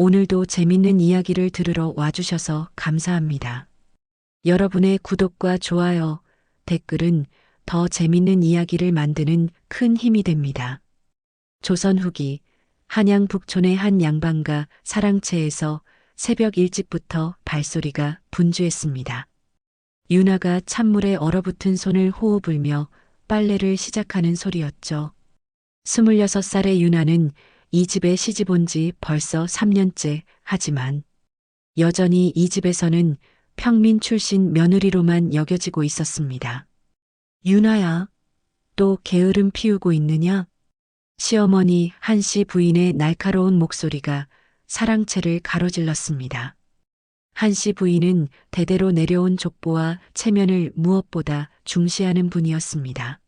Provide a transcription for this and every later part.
오늘도 재밌는 이야기를 들으러 와주셔서 감사합니다. 여러분의 구독과 좋아요, 댓글은 더 재밌는 이야기를 만드는 큰 힘이 됩니다. 조선 후기 한양 북촌의 한 양반가 사랑채에서 새벽 일찍부터 발소리가 분주했습니다. 유나가 찬물에 얼어붙은 손을 호호 불며 빨래를 시작하는 소리였죠. 26살의 유나는 이 집에 시집 온 지 벌써 3년째 하지만 여전히 이 집에서는 평민 출신 며느리로만 여겨지고 있었습니다. 유나야, 또 게으름 피우고 있느냐? 시어머니 한씨 부인의 날카로운 목소리가 사랑채를 가로질렀습니다. 한씨 부인은 대대로 내려온 족보와 체면을 무엇보다 중시하는 분이었습니다.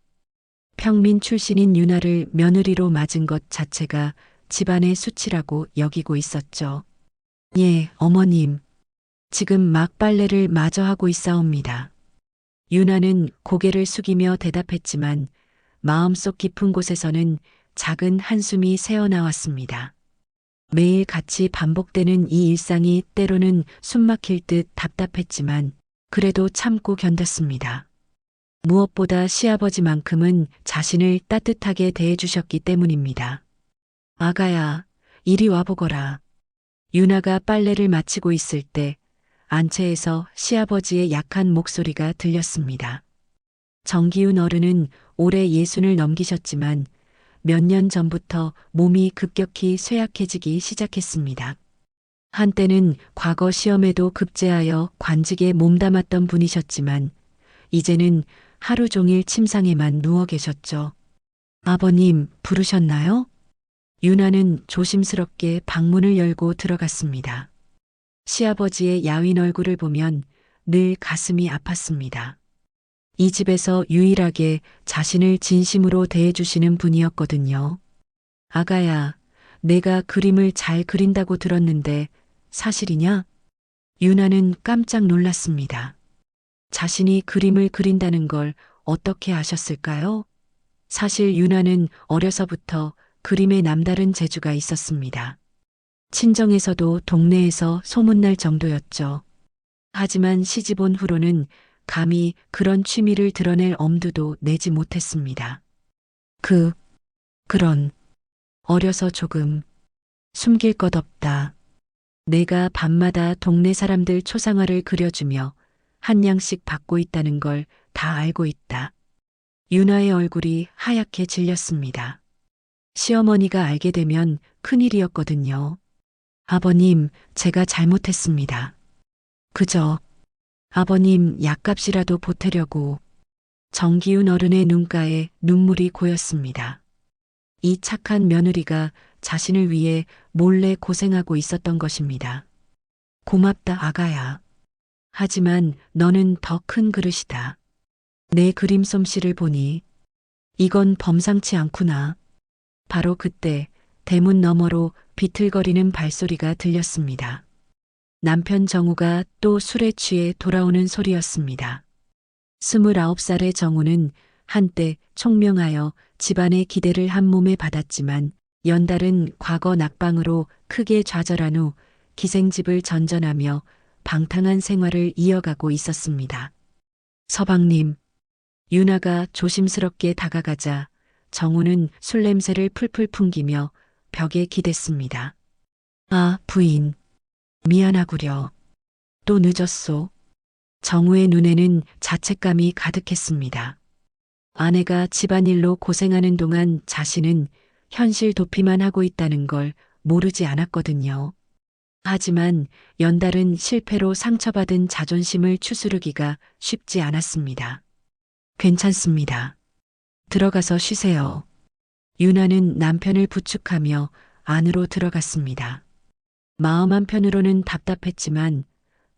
평민 출신인 유나를 며느리로 맞은 것 자체가 집안의 수치라고 여기고 있었죠. 예, 어머님. 지금 막 빨래를 마저 하고 있사옵니다. 유나는 고개를 숙이며 대답했지만 마음속 깊은 곳에서는 작은 한숨이 새어나왔습니다. 매일 같이 반복되는 이 일상이 때로는 숨막힐 듯 답답했지만 그래도 참고 견뎠습니다. 무엇보다 시아버지만큼은 자신을 따뜻하게 대해주셨기 때문입니다. 아가야, 이리 와보거라. 유나가 빨래를 마치고 있을 때 안채에서 시아버지의 약한 목소리가 들렸습니다. 정기훈 어른은 올해 60을 넘기셨지만 몇 년 전부터 몸이 급격히 쇠약해지기 시작했습니다. 한때는 과거 시험에도 급제하여 관직에 몸담았던 분이셨지만 이제는 하루 종일 침상에만 누워 계셨죠. 아버님, 부르셨나요? 유나는 조심스럽게 방문을 열고 들어갔습니다. 시아버지의 야윈 얼굴을 보면 늘 가슴이 아팠습니다. 이 집에서 유일하게 자신을 진심으로 대해주시는 분이었거든요. 아가야, 내가 그림을 잘 그린다고 들었는데 사실이냐? 유나는 깜짝 놀랐습니다. 자신이 그림을 그린다는 걸 어떻게 아셨을까요? 사실 유나는 어려서부터 그림에 남다른 재주가 있었습니다. 친정에서도 동네에서 소문날 정도였죠. 하지만 시집 온 후로는 감히 그런 취미를 드러낼 엄두도 내지 못했습니다. 그런, 어려서 조금, 숨길 것 없다. 내가 밤마다 동네 사람들 초상화를 그려주며 한 양씩 받고 있다는 걸 다 알고 있다. 유나의 얼굴이 하얗게 질렸습니다. 시어머니가 알게 되면 큰일이었거든요. 아버님, 제가 잘못했습니다. 그저 아버님 약값이라도 보태려고. 정기훈 어른의 눈가에 눈물이 고였습니다. 이 착한 며느리가 자신을 위해 몰래 고생하고 있었던 것입니다. 고맙다, 아가야. 하지만 너는 더 큰 그릇이다. 내 그림 솜씨를 보니 이건 범상치 않구나. 바로 그때 대문 너머로 비틀거리는 발소리가 들렸습니다. 남편 정우가 또 술에 취해 돌아오는 소리였습니다. 29살의 정우는 한때 총명하여 집안의 기대를 한 몸에 받았지만 연달은 과거 낙방으로 크게 좌절한 후 기생집을 전전하며 방탕한 생활을 이어가고 있었습니다. 서방님, 유나가 조심스럽게 다가가자 정우는 술 냄새를 풀풀 풍기며 벽에 기댔습니다. 아, 부인. 미안하구려. 또 늦었소. 정우의 눈에는 자책감이 가득했습니다. 아내가 집안일로 고생하는 동안 자신은 현실 도피만 하고 있다는 걸 모르지 않았거든요. 하지만 연달은 실패로 상처받은 자존심을 추스르기가 쉽지 않았습니다. 괜찮습니다. 들어가서 쉬세요. 유나는 남편을 부축하며 안으로 들어갔습니다. 마음 한편으로는 답답했지만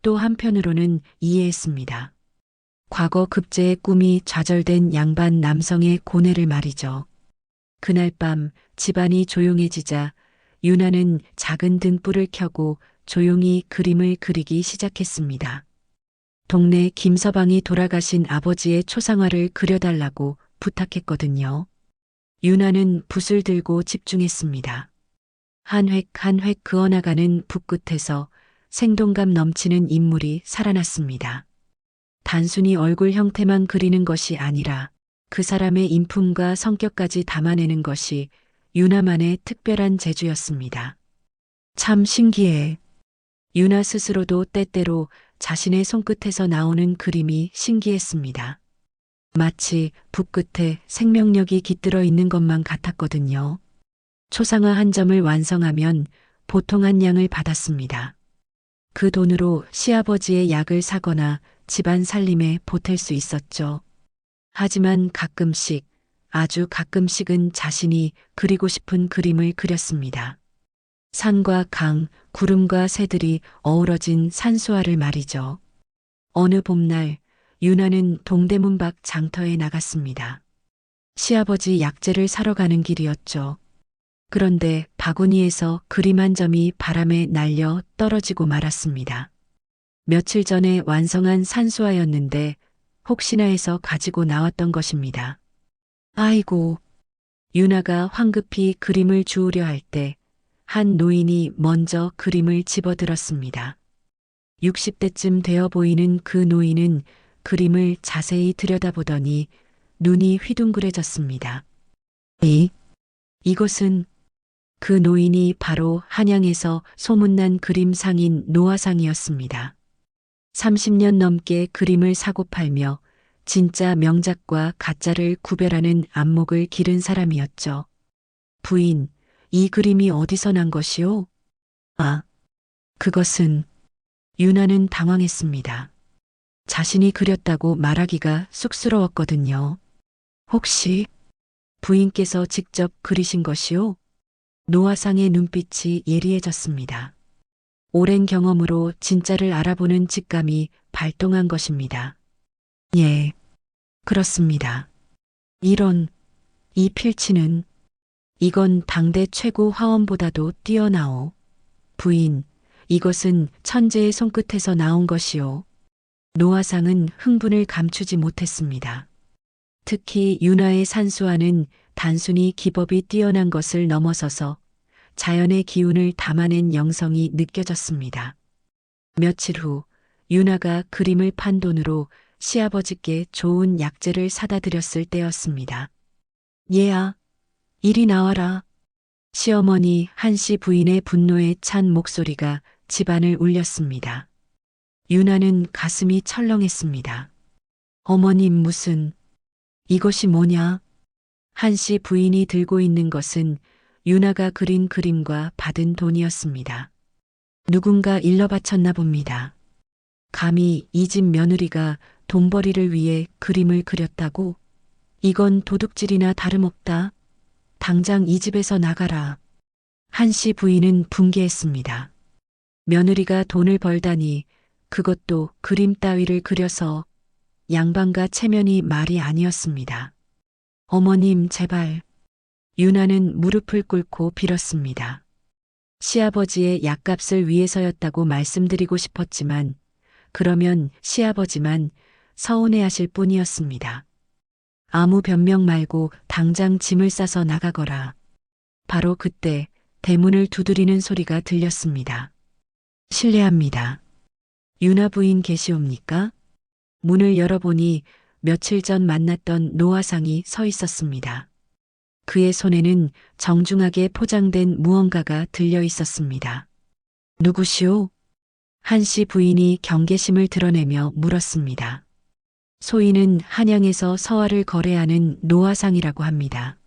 또 한편으로는 이해했습니다. 과거 급제의 꿈이 좌절된 양반 남성의 고뇌를 말이죠. 그날 밤 집안이 조용해지자 유나는 작은 등불을 켜고 조용히 그림을 그리기 시작했습니다. 동네 김서방이 돌아가신 아버지의 초상화를 그려달라고 부탁했거든요. 유나는 붓을 들고 집중했습니다. 한 획 한 획 그어나가는 붓 끝에서 생동감 넘치는 인물이 살아났습니다. 단순히 얼굴 형태만 그리는 것이 아니라 그 사람의 인품과 성격까지 담아내는 것이 유나만의 특별한 재주였습니다. 참 신기해. 유나 스스로도 때때로 자신의 손끝에서 나오는 그림이 신기했습니다. 마치 붓끝에 생명력이 깃들어 있는 것만 같았거든요. 초상화 한 점을 완성하면 보통 한 양을 받았습니다. 그 돈으로 시아버지의 약을 사거나 집안 살림에 보탤 수 있었죠. 하지만 가끔씩, 아주 가끔씩은 자신이 그리고 싶은 그림을 그렸습니다. 산과 강, 구름과 새들이 어우러진 산수화를 말이죠. 어느 봄날, 유나는 동대문 밖 장터에 나갔습니다. 시아버지 약재를 사러 가는 길이었죠. 그런데 바구니에서 그림 한 점이 바람에 날려 떨어지고 말았습니다. 며칠 전에 완성한 산수화였는데 혹시나 해서 가지고 나왔던 것입니다. 아이고, 유나가 황급히 그림을 주우려 할 때 한 노인이 먼저 그림을 집어들었습니다. 60대쯤 되어 보이는 그 노인은 그림을 자세히 들여다보더니 눈이 휘둥그레졌습니다. 이것은 그 노인이 바로 한양에서 소문난 그림 상인 노화상이었습니다. 30년 넘게 그림을 사고 팔며 진짜 명작과 가짜를 구별하는 안목을 기른 사람이었죠. 부인, 이 그림이 어디서 난 것이오? 아, 그것은 유나는 당황했습니다. 자신이 그렸다고 말하기가 쑥스러웠거든요. 혹시 부인께서 직접 그리신 것이오? 노화상의 눈빛이 예리해졌습니다. 오랜 경험으로 진짜를 알아보는 직감이 발동한 것입니다. 예, 그렇습니다. 이 필치는 이건 당대 최고 화원보다도 뛰어나오. 부인, 이것은 천재의 손끝에서 나온 것이오. 노화상은 흥분을 감추지 못했습니다. 특히 윤화의 산수화는 단순히 기법이 뛰어난 것을 넘어서서 자연의 기운을 담아낸 영성이 느껴졌습니다. 며칠 후 윤화가 그림을 판 돈으로 시아버지께 좋은 약재를 사다 드렸을 때였습니다. 얘야, 이리 나와라. 시어머니 한씨 부인의 분노에 찬 목소리가 집안을 울렸습니다. 윤화는 가슴이 철렁했습니다. 어머님 이것이 뭐냐? 한씨 부인이 들고 있는 것은 윤화가 그린 그림과 받은 돈이었습니다. 누군가 일러 바쳤나 봅니다. 감히 이 집 며느리가 돈벌이를 위해 그림을 그렸다고? 이건 도둑질이나 다름없다. 당장 이 집에서 나가라. 한씨 부인은 분개했습니다. 며느리가 돈을 벌다니 그것도 그림 따위를 그려서 양반과 체면이 말이 아니었습니다. 어머님 제발. 윤화는 무릎을 꿇고 빌었습니다. 시아버지의 약값을 위해서였다고 말씀드리고 싶었지만 그러면 시아버지만 서운해하실 뿐이었습니다. 아무 변명 말고 당장 짐을 싸서 나가거라. 바로 그때 대문을 두드리는 소리가 들렸습니다. 실례합니다. 윤화 부인 계시옵니까? 문을 열어보니 며칠 전 만났던 노화상이 서 있었습니다. 그의 손에는 정중하게 포장된 무언가가 들려 있었습니다. 누구시오? 한씨 부인이 경계심을 드러내며 물었습니다. 소인은 한양에서 서화를 거래하는 노화상이라고 합니다.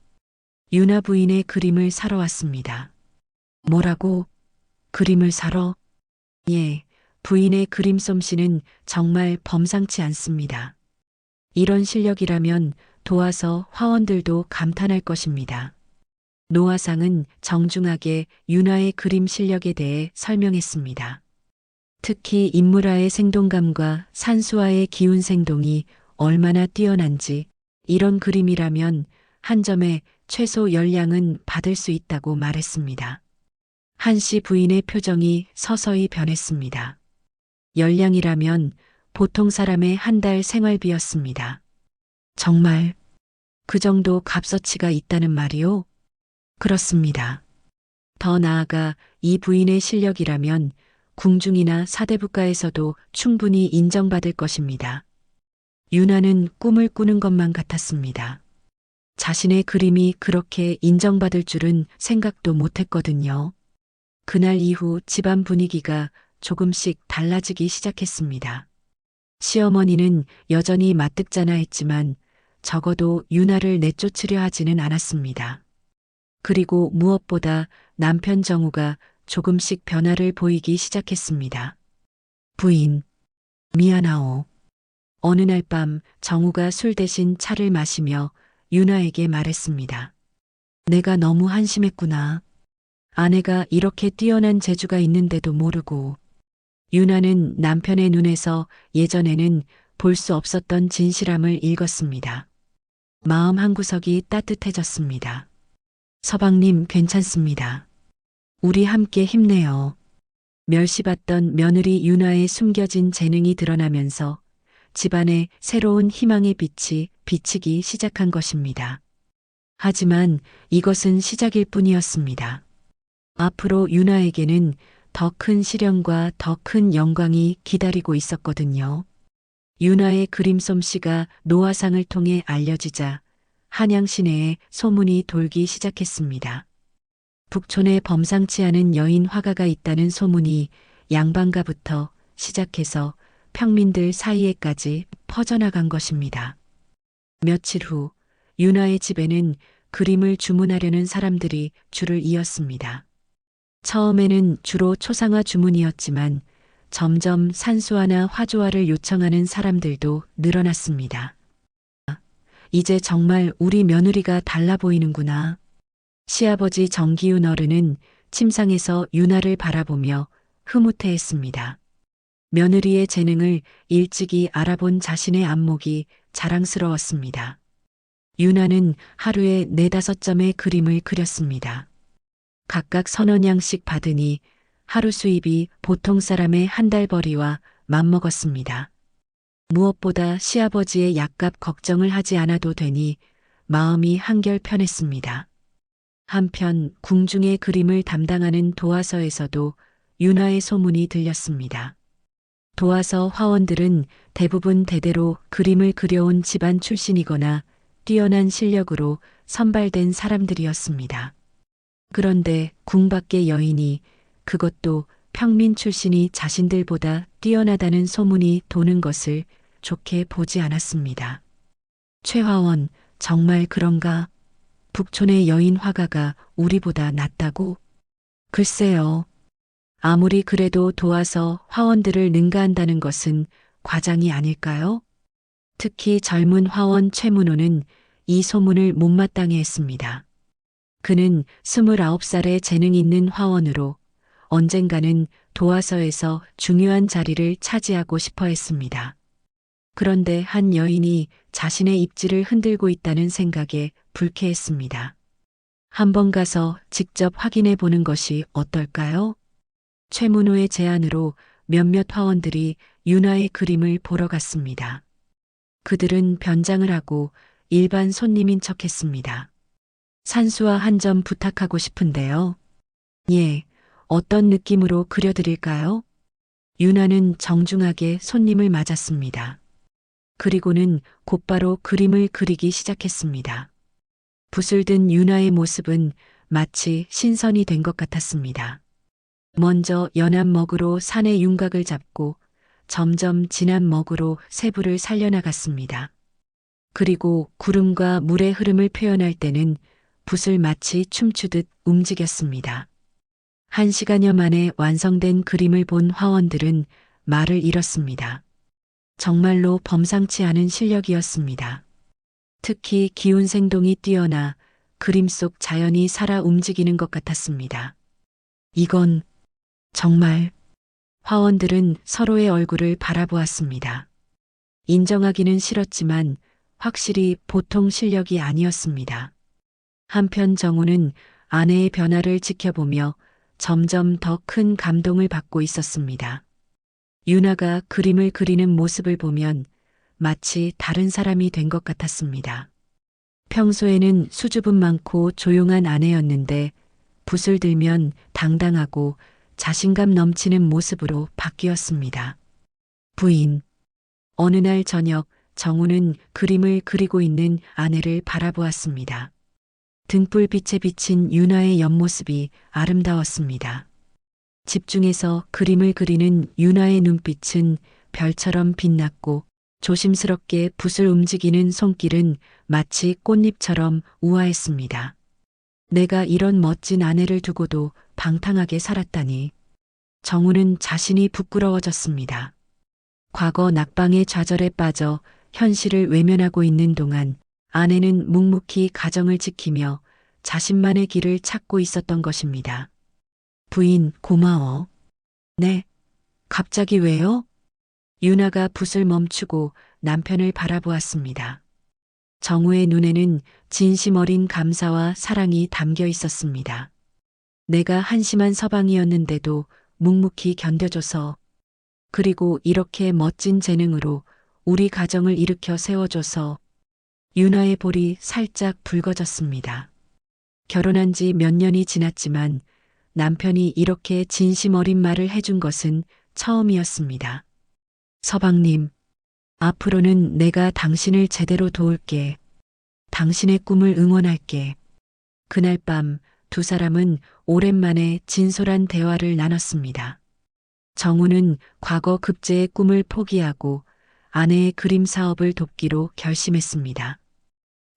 윤화 부인의 그림을 사러 왔습니다. 뭐라고? 그림을 사러? 예, 부인의 그림 솜씨는 정말 범상치 않습니다. 이런 실력이라면 도와서 화원들도 감탄할 것입니다. 노화상은 정중하게 윤화의 그림 실력에 대해 설명했습니다. 특히 인물화의 생동감과 산수화의 기운 생동이 얼마나 뛰어난지 이런 그림이라면 한 점에 최소 10량은 받을 수 있다고 말했습니다. 한씨 부인의 표정이 서서히 변했습니다. 10량이라면 보통 사람의 한 달 생활비였습니다. 정말 그 정도 값어치가 있다는 말이오? 그렇습니다. 더 나아가 이 부인의 실력이라면 궁중이나 사대부가에서도 충분히 인정받을 것입니다. 유나는 꿈을 꾸는 것만 같았습니다. 자신의 그림이 그렇게 인정받을 줄은 생각도 못했거든요. 그날 이후 집안 분위기가 조금씩 달라지기 시작했습니다. 시어머니는 여전히 마뜩잖아했지만 적어도 유나를 내쫓으려 하지는 않았습니다. 그리고 무엇보다 남편 정우가 조금씩 변화를 보이기 시작했습니다. 부인, 미안하오. 어느 날 밤 정우가 술 대신 차를 마시며 유나에게 말했습니다. 내가 너무 한심했구나. 아내가 이렇게 뛰어난 재주가 있는데도 모르고. 유나는 남편의 눈에서 예전에는 볼 수 없었던 진실함을 읽었습니다. 마음 한구석이 따뜻해졌습니다. 서방님 괜찮습니다. 우리 함께 힘내요. 멸시받던 며느리 유나의 숨겨진 재능이 드러나면서 집안에 새로운 희망의 빛이 비치기 시작한 것입니다. 하지만 이것은 시작일 뿐이었습니다. 앞으로 유나에게는 더 큰 시련과 더 큰 영광이 기다리고 있었거든요. 유나의 그림 솜씨가 노화상을 통해 알려지자 한양 시내에 소문이 돌기 시작했습니다. 북촌에 범상치 않은 여인 화가가 있다는 소문이 양반가부터 시작해서 평민들 사이에까지 퍼져나간 것입니다. 며칠 후 유나의 집에는 그림을 주문하려는 사람들이 줄을 이었습니다. 처음에는 주로 초상화 주문이었지만 점점 산수화나 화조화를 요청하는 사람들도 늘어났습니다. 이제 정말 우리 며느리가 달라 보이는구나. 시아버지 정기훈 어른은 침상에서 유나를 바라보며 흐뭇해했습니다. 며느리의 재능을 일찍이 알아본 자신의 안목이 자랑스러웠습니다. 유나는 하루에 4-5점의 그림을 그렸습니다. 각각 1,000원양씩 받으니 하루 수입이 보통 사람의 한 달 벌이와 맞먹었습니다. 무엇보다 시아버지의 약값 걱정을 하지 않아도 되니 마음이 한결 편했습니다. 한편 궁중의 그림을 담당하는 도화서에서도 유나의 소문이 들렸습니다. 도화서 화원들은 대부분 대대로 그림을 그려온 집안 출신이거나 뛰어난 실력으로 선발된 사람들이었습니다. 그런데 궁 밖의 여인이, 그것도 평민 출신이 자신들보다 뛰어나다는 소문이 도는 것을 좋게 보지 않았습니다. 최화원, 정말 그런가? 북촌의 여인 화가가 우리보다 낫다고? 글쎄요. 아무리 그래도 도와서 화원들을 능가한다는 것은 과장이 아닐까요? 특히 젊은 화원 최문호는 이 소문을 못마땅해 했습니다. 그는 29살의 재능 있는 화원으로 언젠가는 도화서에서 중요한 자리를 차지하고 싶어 했습니다. 그런데 한 여인이 자신의 입지를 흔들고 있다는 생각에 불쾌했습니다. 한번 가서 직접 확인해 보는 것이 어떨까요? 최문호의 제안으로 몇몇 화원들이 유나의 그림을 보러 갔습니다. 그들은 변장을 하고 일반 손님인 척했습니다. 산수화 한 점 부탁하고 싶은데요. 예, 어떤 느낌으로 그려드릴까요? 유나는 정중하게 손님을 맞았습니다. 그리고는 곧바로 그림을 그리기 시작했습니다. 붓을 든 유나의 모습은 마치 신선이 된 것 같았습니다. 먼저 연한 먹으로 산의 윤곽을 잡고 점점 진한 먹으로 세부를 살려나갔습니다. 그리고 구름과 물의 흐름을 표현할 때는 붓을 마치 춤추듯 움직였습니다. 1시간여 만에 완성된 그림을 본 화원들은 말을 잃었습니다. 정말로 범상치 않은 실력이었습니다. 특히 기운 생동이 뛰어나 그림 속 자연이 살아 움직이는 것 같았습니다. 이건 정말. 화원들은 서로의 얼굴을 바라보았습니다. 인정하기는 싫었지만 확실히 보통 실력이 아니었습니다. 한편 정우는 아내의 변화를 지켜보며 점점 더 큰 감동을 받고 있었습니다. 유나가 그림을 그리는 모습을 보면 마치 다른 사람이 된 것 같았습니다. 평소에는 수줍음 많고 조용한 아내였는데 붓을 들면 당당하고 자신감 넘치는 모습으로 바뀌었습니다. 부인. 어느 날 저녁 정우는 그림을 그리고 있는 아내를 바라보았습니다. 등불빛에 비친 윤아의 옆모습이 아름다웠습니다. 집중해서 그림을 그리는 윤아의 눈빛은 별처럼 빛났고 조심스럽게 붓을 움직이는 손길은 마치 꽃잎처럼 우아했습니다. 내가 이런 멋진 아내를 두고도 방탕하게 살았다니. 정우는 자신이 부끄러워졌습니다. 과거 낙방의 좌절에 빠져 현실을 외면하고 있는 동안 아내는 묵묵히 가정을 지키며 자신만의 길을 찾고 있었던 것입니다. 부인, 고마워. 네. 갑자기 왜요? 윤아가 붓을 멈추고 남편을 바라보았습니다. 정우의 눈에는 진심 어린 감사와 사랑이 담겨 있었습니다. 내가 한심한 서방이었는데도 묵묵히 견뎌줘서, 그리고 이렇게 멋진 재능으로 우리 가정을 일으켜 세워줘서. 윤아의 볼이 살짝 붉어졌습니다. 결혼한 지 몇 년이 지났지만 남편이 이렇게 진심 어린 말을 해준 것은 처음이었습니다. 서방님, 앞으로는 내가 당신을 제대로 도울게. 당신의 꿈을 응원할게. 그날 밤 두 사람은 오랜만에 진솔한 대화를 나눴습니다. 정우는 과거 급제의 꿈을 포기하고 아내의 그림 사업을 돕기로 결심했습니다.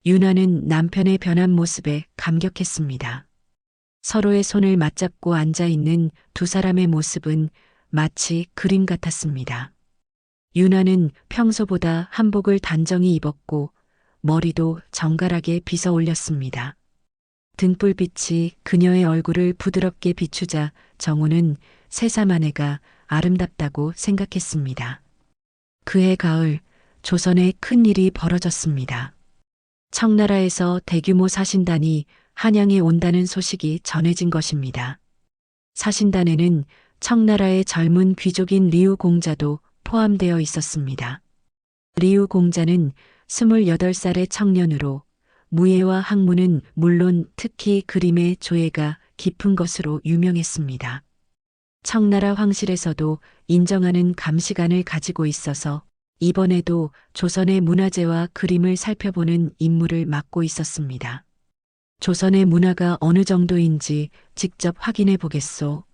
윤아는 남편의 변한 모습에 감격했습니다. 서로의 손을 맞잡고 앉아있는 두 사람의 모습은 마치 그림 같았습니다. 윤아는 평소보다 한복을 단정히 입었고 머리도 정갈하게 빗어 올렸습니다. 등불빛이 그녀의 얼굴을 부드럽게 비추자 정우는 새삼 아내가 아름답다고 생각했습니다. 그해 가을 조선에 큰 일이 벌어졌습니다. 청나라에서 대규모 사신단이 한양에 온다는 소식이 전해진 것입니다. 사신단에는 청나라의 젊은 귀족인 리우 공자도 포함되어 있었습니다. 리우 공자는 28살의 청년으로 무예와 학문은 물론 특히 그림의 조예가 깊은 것으로 유명했습니다. 청나라 황실에서도 인정하는 감시관을 가지고 있어서 이번에도 조선의 문화재와 그림을 살펴보는 임무를 맡고 있었습니다. 조선의 문화가 어느 정도인지 직접 확인해 보겠소.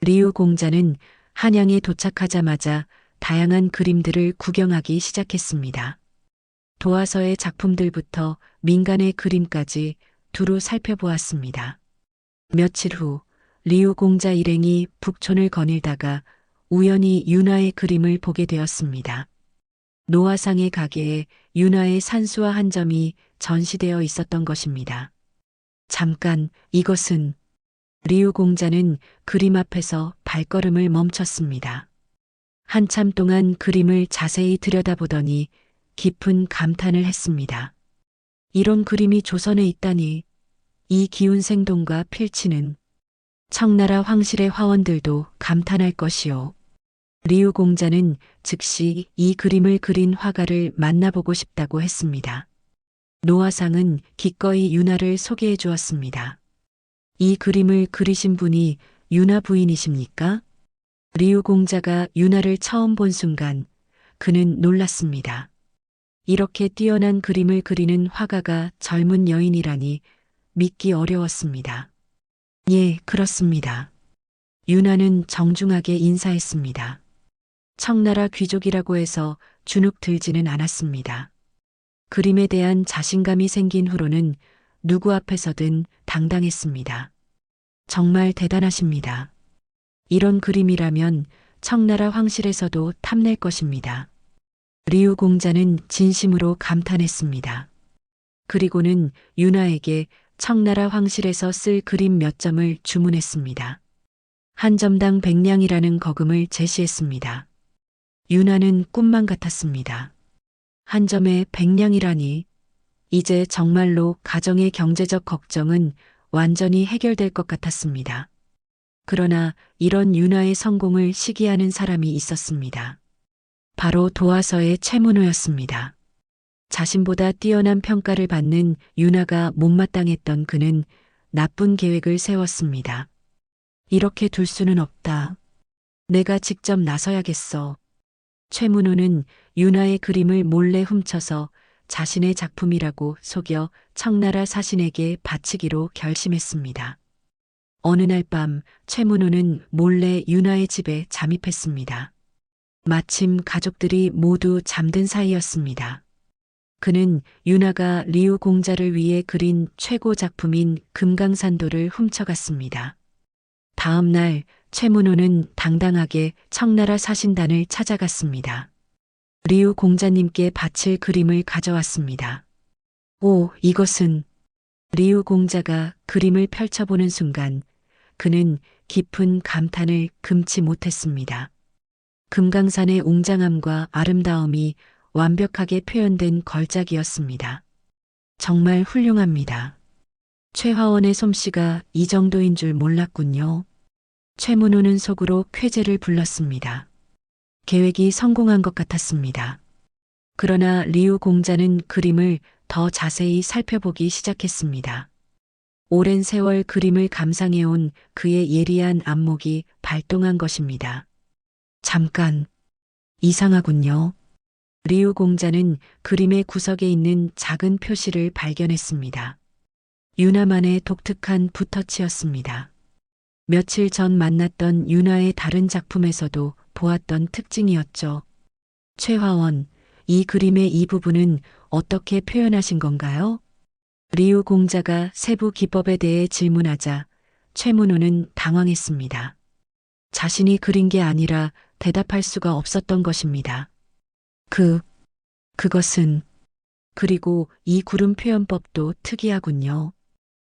리우 공자는 한양에 도착하자마자 다양한 그림들을 구경하기 시작했습니다. 도화서의 작품들부터 민간의 그림까지 두루 살펴보았습니다. 며칠 후 리우 공자 일행이 북촌을 거닐다가 우연히 윤아의 그림을 보게 되었습니다. 노화상의 가게에 윤아의 산수화 한 점이 전시되어 있었던 것입니다. 잠깐, 이것은. 리우 공자는 그림 앞에서 발걸음을 멈췄습니다. 한참 동안 그림을 자세히 들여다보더니 깊은 감탄을 했습니다. 이런 그림이 조선에 있다니. 이 기운 생동과 필치는 청나라 황실의 화원들도 감탄할 것이요. 리우 공자는 즉시 이 그림을 그린 화가를 만나보고 싶다고 했습니다. 노화상은 기꺼이 윤아를 소개해 주었습니다. 이 그림을 그리신 분이 윤아 부인이십니까? 리우 공자가 윤아를 처음 본 순간 그는 놀랐습니다. 이렇게 뛰어난 그림을 그리는 화가가 젊은 여인이라니 믿기 어려웠습니다. 예, 그렇습니다. 윤아는 정중하게 인사했습니다. 청나라 귀족이라고 해서 주눅 들지는 않았습니다. 그림에 대한 자신감이 생긴 후로는 누구 앞에서든 당당했습니다. 정말 대단하십니다. 이런 그림이라면 청나라 황실에서도 탐낼 것입니다. 리우 공자는 진심으로 감탄했습니다. 그리고는 윤아에게 청나라 황실에서 쓸 그림 몇 점을 주문했습니다. 한 점당 100냥이라는 거금을 제시했습니다. 윤아는 꿈만 같았습니다. 한 점에 100냥이라니. 이제 정말로 가정의 경제적 걱정은 완전히 해결될 것 같았습니다. 그러나 이런 윤아의 성공을 시기하는 사람이 있었습니다. 바로 도화서의 최문호였습니다. 자신보다 뛰어난 평가를 받는 윤아가 못마땅했던 그는 나쁜 계획을 세웠습니다. 이렇게 둘 수는 없다. 내가 직접 나서야겠어. 최문호는 윤아의 그림을 몰래 훔쳐서 자신의 작품이라고 속여 청나라 사신에게 바치기로 결심했습니다. 어느 날 밤 최문호는 몰래 윤아의 집에 잠입했습니다. 마침 가족들이 모두 잠든 사이였습니다. 그는 윤아가 리우 공자를 위해 그린 최고 작품인 금강산도를 훔쳐갔습니다. 다음 날 최문호는 당당하게 청나라 사신단을 찾아갔습니다. 리우 공자님께 바칠 그림을 가져왔습니다. 오, 이것은. 리우 공자가 그림을 펼쳐보는 순간 그는 깊은 감탄을 금치 못했습니다. 금강산의 웅장함과 아름다움이 완벽하게 표현된 걸작이었습니다. 정말 훌륭합니다. 최화원의 솜씨가 이 정도인 줄 몰랐군요. 최문호는 속으로 쾌재를 불렀습니다. 계획이 성공한 것 같았습니다. 그러나 리우 공자는 그림을 더 자세히 살펴보기 시작했습니다. 오랜 세월 그림을 감상해온 그의 예리한 안목이 발동한 것입니다. 잠깐, 이상하군요. 리우 공자는 그림의 구석에 있는 작은 표시를 발견했습니다. 윤아만의 독특한 붓터치였습니다. 며칠 전 만났던 윤아의 다른 작품에서도 보았던 특징이었죠. 최화원, 이 그림의 이 부분은 어떻게 표현하신 건가요? 리우 공자가 세부 기법에 대해 질문하자 최문호는 당황했습니다. 자신이 그린 게 아니라 대답할 수가 없었던 것입니다. 그것은. 그리고 이 구름 표현법도 특이하군요.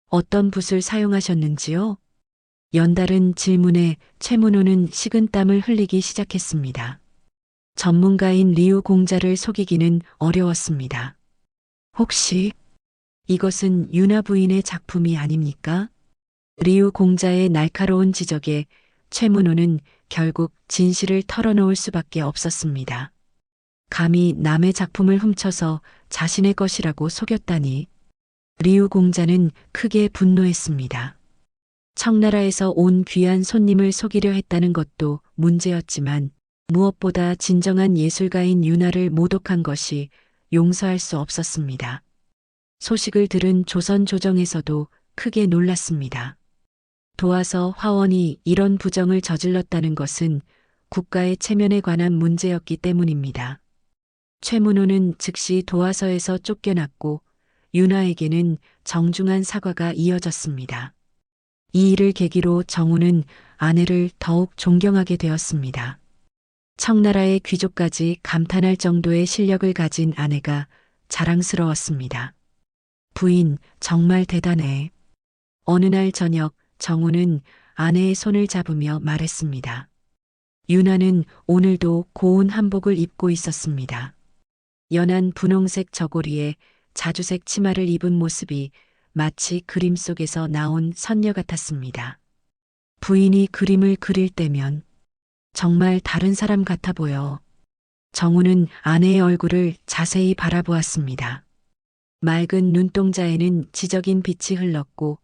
어떤 붓을 사용하셨는지요? 연달은 질문에 최문호는 식은땀을 흘리기 시작했습니다. 전문가인 리우 공자를 속이기는 어려웠습니다. 혹시 이것은 윤아 부인의 작품이 아닙니까? 리우 공자의 날카로운 지적에 최문호는 결국 진실을 털어놓을 수밖에 없었습니다. 감히 남의 작품을 훔쳐서 자신의 것이라고 속였다니. 리우 공자는 크게 분노했습니다. 청나라에서 온 귀한 손님을 속이려 했다는 것도 문제였지만 무엇보다 진정한 예술가인 윤아를 모독한 것이 용서할 수 없었습니다. 소식을 들은 조선 조정에서도 크게 놀랐습니다. 도화서 화원이 이런 부정을 저질렀다는 것은 국가의 체면에 관한 문제였기 때문입니다. 최문호는 즉시 도화서에서 쫓겨났고 윤아에게는 정중한 사과가 이어졌습니다. 이 일을 계기로 정우는 아내를 더욱 존경하게 되었습니다. 청나라의 귀족까지 감탄할 정도의 실력을 가진 아내가 자랑스러웠습니다. 부인, 정말 대단해. 어느 날 저녁 정우는 아내의 손을 잡으며 말했습니다. 윤아는 오늘도 고운 한복을 입고 있었습니다. 연한 분홍색 저고리에 자주색 치마를 입은 모습이 마치 그림 속에서 나온 선녀 같았습니다. 부인이 그림을 그릴 때면 정말 다른 사람 같아 보여. 정우는 아내의 얼굴을 자세히 바라보았습니다. 맑은 눈동자에는 지적인 빛이 흘렀고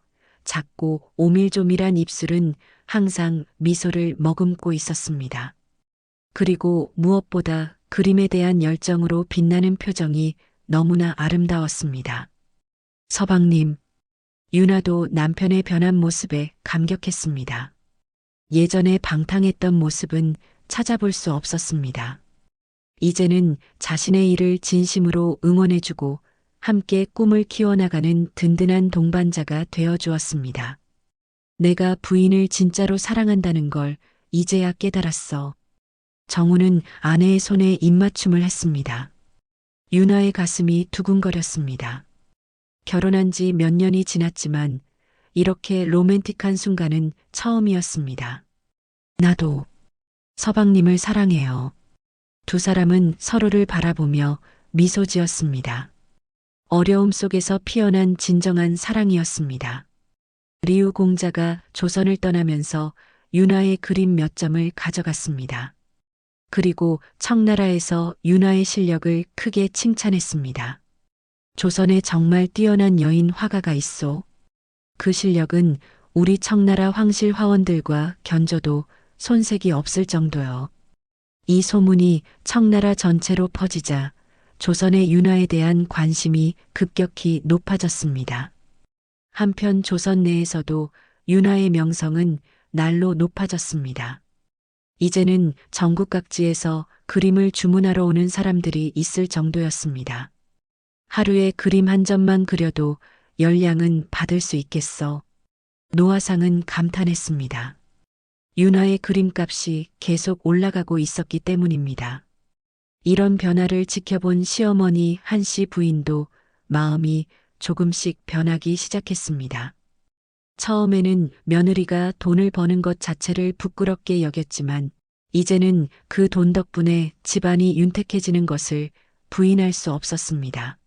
작고 오밀조밀한 입술은 항상 미소를 머금고 있었습니다. 그리고 무엇보다 그림에 대한 열정으로 빛나는 표정이 너무나 아름다웠습니다. 서방님, 윤아도 남편의 변한 모습에 감격했습니다. 예전에 방탕했던 모습은 찾아볼 수 없었습니다. 이제는 자신의 일을 진심으로 응원해주고 함께 꿈을 키워나가는 든든한 동반자가 되어주었습니다. 내가 부인을 진짜로 사랑한다는 걸 이제야 깨달았어. 정우는 아내의 손에 입맞춤을 했습니다. 윤아의 가슴이 두근거렸습니다. 결혼한 지 몇 년이 지났지만 이렇게 로맨틱한 순간은 처음이었습니다. 나도 서방님을 사랑해요. 두 사람은 서로를 바라보며 미소 지었습니다. 어려움 속에서 피어난 진정한 사랑이었습니다. 리우 공자가 조선을 떠나면서 윤아의 그림 몇 점을 가져갔습니다. 그리고 청나라에서 윤아의 실력을 크게 칭찬했습니다. 조선에 정말 뛰어난 여인 화가가 있소. 그 실력은 우리 청나라 황실 화원들과 견줘도 손색이 없을 정도요. 이 소문이 청나라 전체로 퍼지자 조선의 윤화에 대한 관심이 급격히 높아졌습니다. 한편 조선 내에서도 윤화의 명성은 날로 높아졌습니다. 이제는 전국 각지에서 그림을 주문하러 오는 사람들이 있을 정도였습니다. 하루에 그림 한 점만 그려도 열량은 받을 수 있겠어. 노화상은 감탄했습니다. 윤화의 그림값이 계속 올라가고 있었기 때문입니다. 이런 변화를 지켜본 시어머니 한씨 부인도 마음이 조금씩 변하기 시작했습니다. 처음에는 며느리가 돈을 버는 것 자체를 부끄럽게 여겼지만 이제는 그 돈 덕분에 집안이 윤택해지는 것을 부인할 수 없었습니다.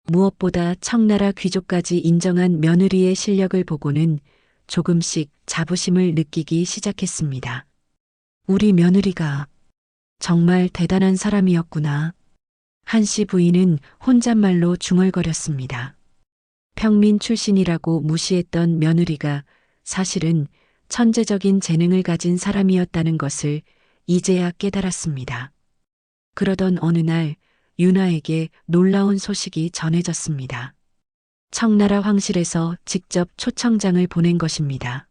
무엇보다 청나라 귀족까지 인정한 며느리의 실력을 보고는 조금씩 자부심을 느끼기 시작했습니다. 우리 며느리가 정말 대단한 사람이었구나. 한씨 부인은 혼잣말로 중얼거렸습니다. 평민 출신이라고 무시했던 며느리가 사실은 천재적인 재능을 가진 사람이었다는 것을 이제야 깨달았습니다. 그러던 어느 날 윤화에게 놀라운 소식이 전해졌습니다. 청나라 황실에서 직접 초청장을 보낸 것입니다.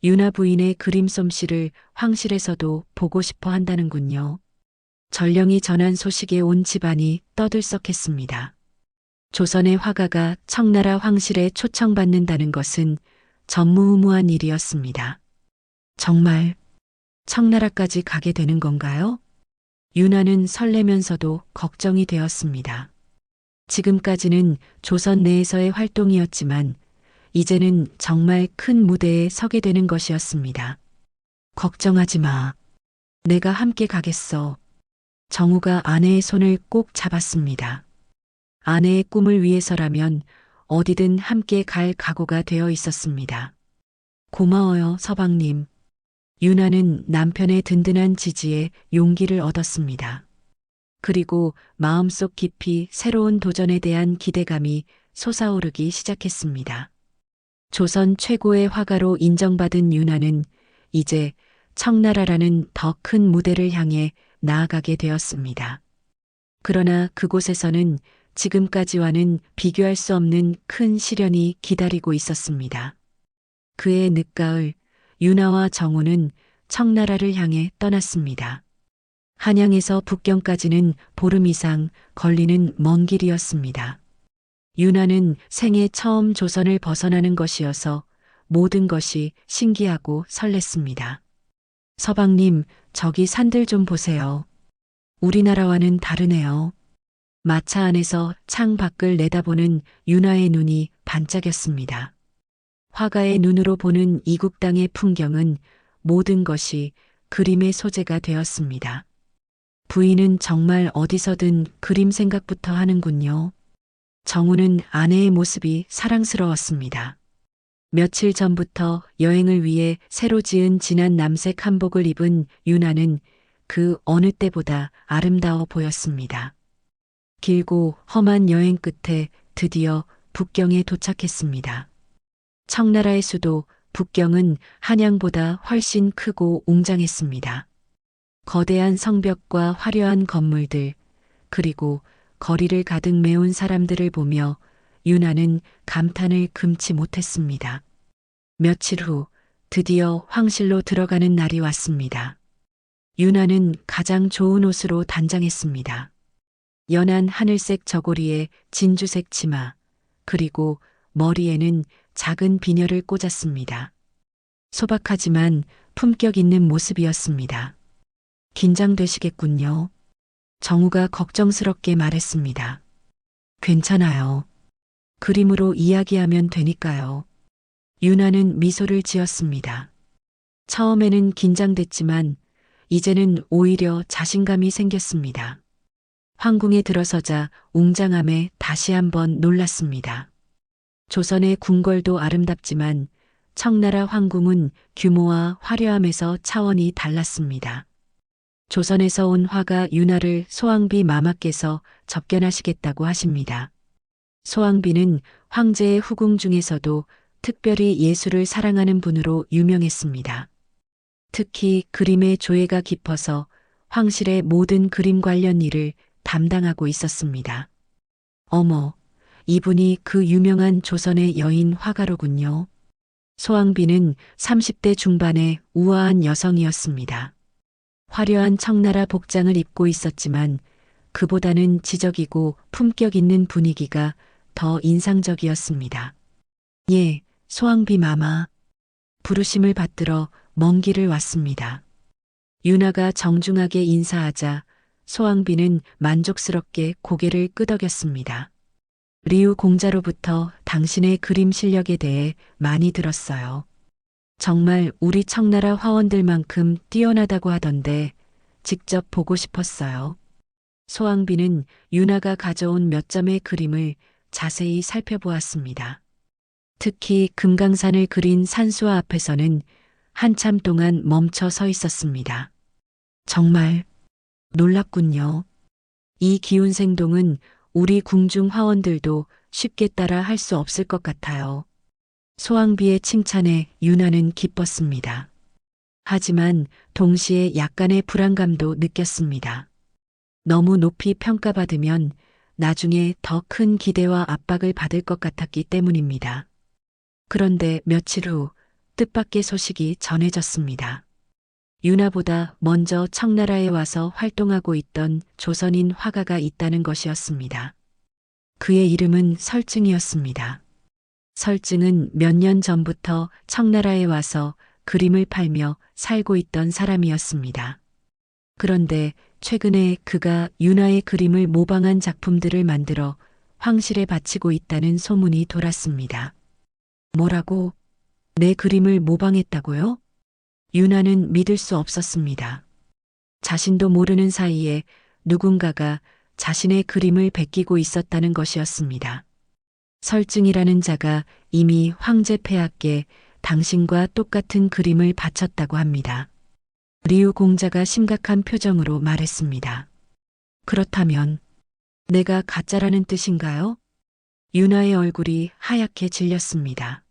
윤화 부인의 그림 솜씨를 황실에서도 보고 싶어 한다는군요. 전령이 전한 소식에 온 집안이 떠들썩했습니다. 조선의 화가가 청나라 황실에 초청받는다는 것은 전무후무한 일이었습니다. 정말 청나라까지 가게 되는 건가요? 윤화는 설레면서도 걱정이 되었습니다. 지금까지는 조선 내에서의 활동이었지만 이제는 정말 큰 무대에 서게 되는 것이었습니다. 걱정하지 마. 내가 함께 가겠어. 정우가 아내의 손을 꼭 잡았습니다. 아내의 꿈을 위해서라면 어디든 함께 갈 각오가 되어 있었습니다. 고마워요, 서방님. 윤화는 남편의 든든한 지지에 용기를 얻었습니다. 그리고 마음속 깊이 새로운 도전에 대한 기대감이 솟아오르기 시작했습니다. 조선 최고의 화가로 인정받은 윤화는 이제 청나라라는 더 큰 무대를 향해 나아가게 되었습니다. 그러나 그곳에서는 지금까지와는 비교할 수 없는 큰 시련이 기다리고 있었습니다. 그해 늦가을 윤화와 정우는 청나라를 향해 떠났습니다. 한양에서 북경까지는 보름 이상 걸리는 먼 길이었습니다. 윤화는 생애 처음 조선을 벗어나는 것이어서 모든 것이 신기하고 설렜습니다. 서방님, 저기 산들 좀 보세요. 우리나라와는 다르네요. 마차 안에서 창 밖을 내다보는 윤화의 눈이 반짝였습니다. 화가의 눈으로 보는 이국 땅의 풍경은 모든 것이 그림의 소재가 되었습니다. 부인은 정말 어디서든 그림 생각부터 하는군요. 정우는 아내의 모습이 사랑스러웠습니다. 며칠 전부터 여행을 위해 새로 지은 진한 남색 한복을 입은 윤화는 그 어느 때보다 아름다워 보였습니다. 길고 험한 여행 끝에 드디어 북경에 도착했습니다. 청나라의 수도 북경은 한양보다 훨씬 크고 웅장했습니다. 거대한 성벽과 화려한 건물들, 그리고 거리를 가득 메운 사람들을 보며 윤화는 감탄을 금치 못했습니다. 며칠 후 드디어 황실로 들어가는 날이 왔습니다. 윤화는 가장 좋은 옷으로 단장했습니다. 연한 하늘색 저고리에 진주색 치마, 그리고 머리에는 작은 비녀를 꽂았습니다. 소박하지만 품격 있는 모습이었습니다. 긴장되시겠군요. 정우가 걱정스럽게 말했습니다. 괜찮아요. 그림으로 이야기하면 되니까요. 윤화는 미소를 지었습니다. 처음에는 긴장됐지만 이제는 오히려 자신감이 생겼습니다. 황궁에 들어서자 웅장함에 다시 한번 놀랐습니다. 조선의 궁궐도 아름답지만 청나라 황궁은 규모와 화려함에서 차원이 달랐습니다. 조선에서 온 화가 윤화를 소왕비 마마께서 접견하시겠다고 하십니다. 소왕비는 황제의 후궁 중에서도 특별히 예술을 사랑하는 분으로 유명했습니다. 특히 그림의 조예가 깊어서 황실의 모든 그림 관련 일을 담당하고 있었습니다. 어머, 이분이 그 유명한 조선의 여인 화가로군요. 소왕비는 30대 중반의 우아한 여성이었습니다. 화려한 청나라 복장을 입고 있었지만 그보다는 지적이고 품격 있는 분위기가 더 인상적이었습니다. 예, 소왕비 마마. 부르심을 받들어 먼 길을 왔습니다. 유나가 정중하게 인사하자 소왕비는 만족스럽게 고개를 끄덕였습니다. 리우 공자로부터 당신의 그림 실력에 대해 많이 들었어요. 정말 우리 청나라 화원들만큼 뛰어나다고 하던데 직접 보고 싶었어요. 소왕비는 유나가 가져온 몇 점의 그림을 자세히 살펴보았습니다. 특히 금강산을 그린 산수화 앞에서는 한참 동안 멈춰 서 있었습니다. 정말 놀랍군요. 이 기운생동은 우리 궁중 화원들도 쉽게 따라 할 수 없을 것 같아요. 소왕비의 칭찬에 유나는 기뻤습니다. 하지만 동시에 약간의 불안감도 느꼈습니다. 너무 높이 평가받으면 나중에 더 큰 기대와 압박을 받을 것 같았기 때문입니다. 그런데 며칠 후 뜻밖의 소식이 전해졌습니다. 유나보다 먼저 청나라에 와서 활동하고 있던 조선인 화가가 있다는 것이었습니다. 그의 이름은 설증이었습니다. 설증은 몇 년 전부터 청나라에 와서 그림을 팔며 살고 있던 사람이었습니다. 그런데 최근에 그가 유나의 그림을 모방한 작품들을 만들어 황실에 바치고 있다는 소문이 돌았습니다. 뭐라고? 내 그림을 모방했다고요? 유나는 믿을 수 없었습니다. 자신도 모르는 사이에 누군가가 자신의 그림을 베끼고 있었다는 것이었습니다. 설증이라는 자가 이미 황제 폐하께 당신과 똑같은 그림을 바쳤다고 합니다. 리우 공자가 심각한 표정으로 말했습니다. 그렇다면 내가 가짜라는 뜻인가요? 유나의 얼굴이 하얗게 질렸습니다.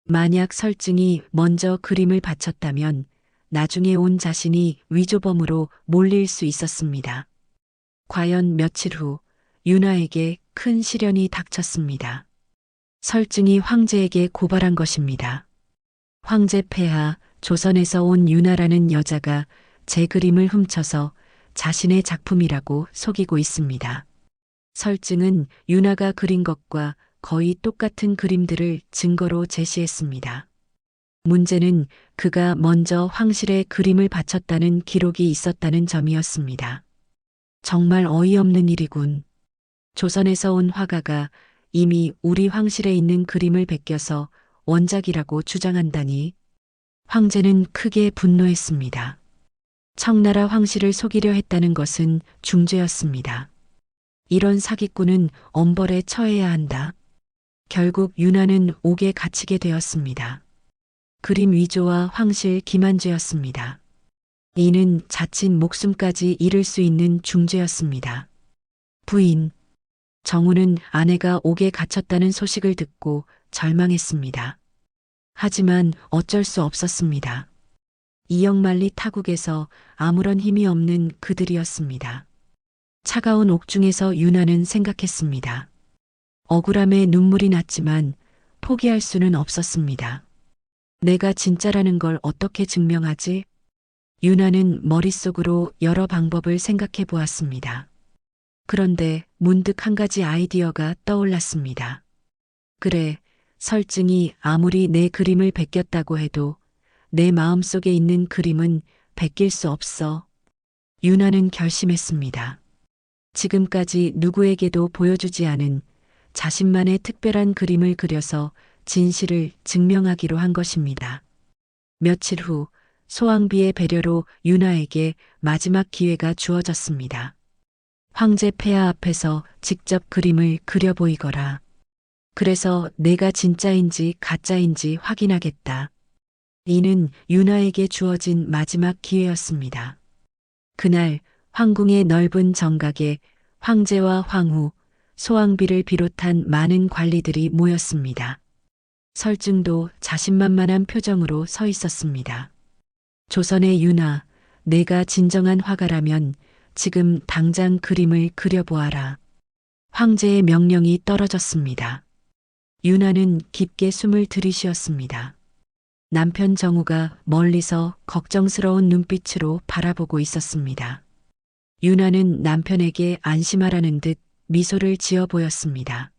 만약 설증이 먼저 그림을 바쳤다면 나중에 온 자신이 위조범으로 몰릴 수 있었습니다. 과연 며칠 후 유나에게 큰 시련이 닥쳤습니다. 설증이 황제에게 고발한 것입니다. 황제 폐하 조선에서 온 유나라는 여자가 제 그림을 훔쳐서 자신의 작품이라고 속이고 있습니다. 설증은 유나가 그린 것과 거의 똑같은 그림들을 증거로 제시했습니다. 문제는 그가 먼저 황실에 그림을 바쳤다는 기록이 있었다는 점이었습니다. 정말 어이없는 일이군. 조선에서 온 화가가 이미 우리 황실에 있는 그림을 베껴서 원작이라고 주장한다니. 황제는 크게 분노했습니다. 청나라 황실을 속이려 했다는 것은 중죄였습니다. 이런 사기꾼은 엄벌에 처해야 한다. 결국 유나는 옥에 갇히게 되었습니다. 그림 위조와 황실 기만죄였습니다. 이는 자칫 목숨까지 잃을 수 있는 중죄였습니다. 부인, 정우는 아내가 옥에 갇혔다는 소식을 듣고 절망했습니다. 하지만 어쩔 수 없었습니다. 이역만리 타국에서 아무런 힘이 없는 그들이었습니다. 차가운 옥중에서 유나는 생각했습니다. 억울함에 눈물이 났지만 포기할 수는 없었습니다. 내가 진짜라는 걸 어떻게 증명하지? 유나는 머릿속으로 여러 방법을 생각해 보았습니다. 그런데 문득 한 가지 아이디어가 떠올랐습니다. 그래, 설증이 아무리 내 그림을 베꼈다고 해도 내 마음속에 있는 그림은 베낄 수 없어. 유나는 결심했습니다. 지금까지 누구에게도 보여주지 않은 자신만의 특별한 그림을 그려서 진실을 증명하기로 한 것입니다. 며칠 후 소왕비의 배려로 유나에게 마지막 기회가 주어졌습니다. 황제 폐하 앞에서 직접 그림을 그려 보이거라. 그래서 내가 진짜인지 가짜인지 확인하겠다. 이는 유나에게 주어진 마지막 기회였습니다. 그날 황궁의 넓은 정각에 황제와 황후, 소왕비를 비롯한 많은 관리들이 모였습니다. 설증도 자신만만한 표정으로 서 있었습니다. 조선의 유나, 내가 진정한 화가라면 지금 당장 그림을 그려보아라. 황제의 명령이 떨어졌습니다. 유나는 깊게 숨을 들이쉬었습니다. 남편 정우가 멀리서 걱정스러운 눈빛으로 바라보고 있었습니다. 유나는 남편에게 안심하라는 듯 미소를 지어 보였습니다.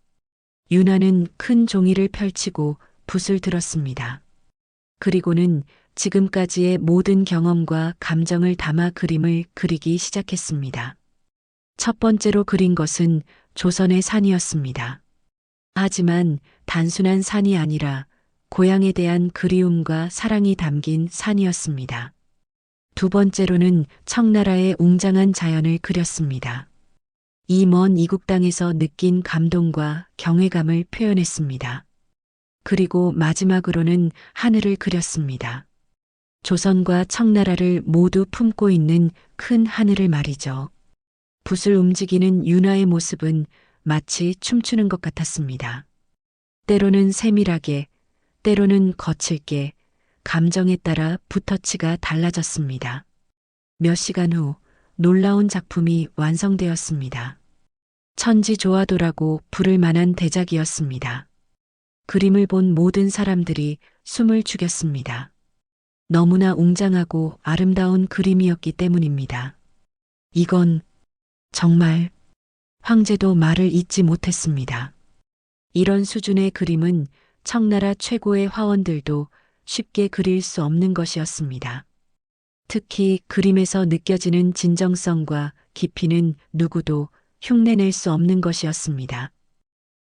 유나는 큰 종이를 펼치고 붓을 들었습니다. 그리고는 지금까지의 모든 경험과 감정을 담아 그림을 그리기 시작했습니다. 첫 번째로 그린 것은 조선의 산이었습니다. 하지만 단순한 산이 아니라 고향에 대한 그리움과 사랑이 담긴 산이었습니다. 두 번째로는 청나라의 웅장한 자연을 그렸습니다. 이 먼 이국 땅에서 느낀 감동과 경외감을 표현했습니다. 그리고 마지막으로는 하늘을 그렸습니다. 조선과 청나라를 모두 품고 있는 큰 하늘을 말이죠. 붓을 움직이는 윤화의 모습은 마치 춤추는 것 같았습니다. 때로는 세밀하게, 때로는 거칠게, 감정에 따라 붓터치가 달라졌습니다. 몇 시간 후 놀라운 작품이 완성되었습니다. 천지조화도라고 부를 만한 대작이었습니다. 그림을 본 모든 사람들이 숨을 죽였습니다. 너무나 웅장하고 아름다운 그림이었기 때문입니다. 이건 정말 황제도 말을 잇지 못했습니다. 이런 수준의 그림은 청나라 최고의 화원들도 쉽게 그릴 수 없는 것이었습니다. 특히 그림에서 느껴지는 진정성과 깊이는 누구도 흉내낼 수 없는 것이었습니다.